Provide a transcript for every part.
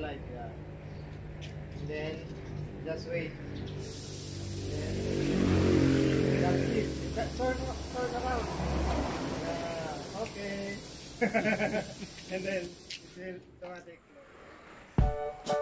light, yeah. And then just wait. And then that's it. Turn around. Yeah, okay. And then it will automatic close.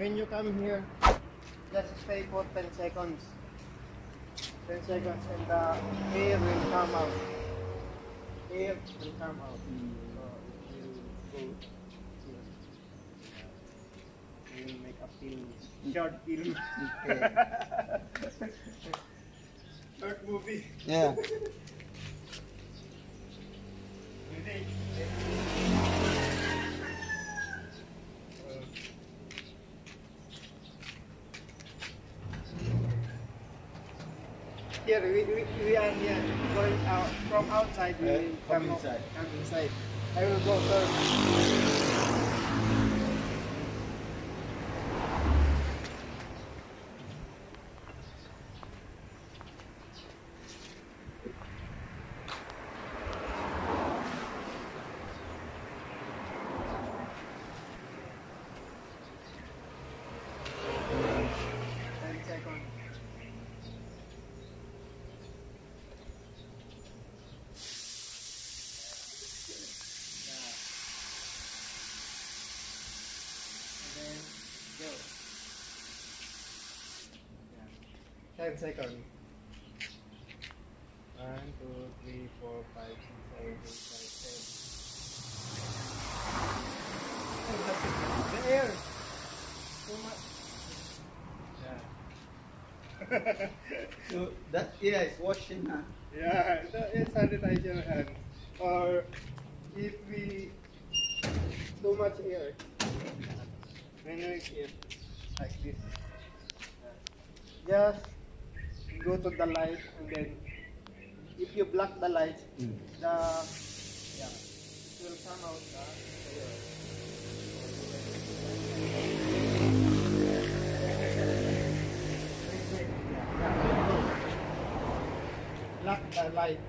when you come here, just stay for 10 seconds. 10 seconds and the air will come out. Air will come out. So it will go here. We will make a film. Short film. Short movie. Yeah. Ready? Here we are here going out from outside. We will come inside. Come inside. I will go turn. Go. 10 seconds. 1, 2, 3, 4, 5, 6, 7, 8, 9, 10. The air. Too much. Yeah. So that is washing hand. Yeah, that is sanitize your hands. Or if we too much air. When you air like this. Just go to the light and then if you block the light, it will come out block the light.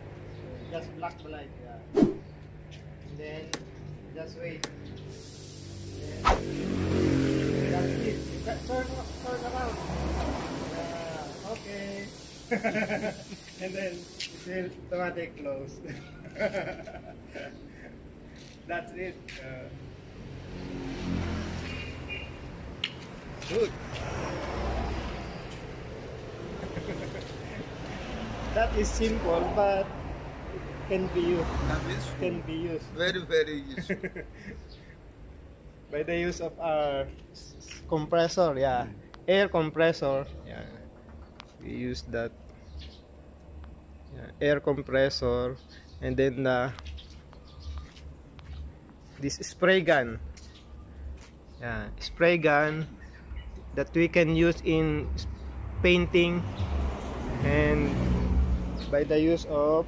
Just block the light. Yeah. And then just wait. That's it. Turn around. Okay. And then it will automatic close. That's it. Good. That is simple, but can be used. Can be used. Very, very useful. By the use of our compressor, yeah, air compressor, yeah, we use that, air compressor, and then this spray gun, spray gun that we can use in painting, and by the use of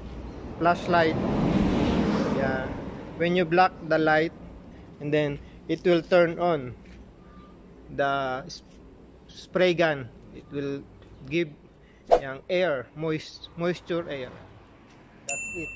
flashlight, when you block the light, and then it will turn on the spray gun. It will give air, moisture air. That's it.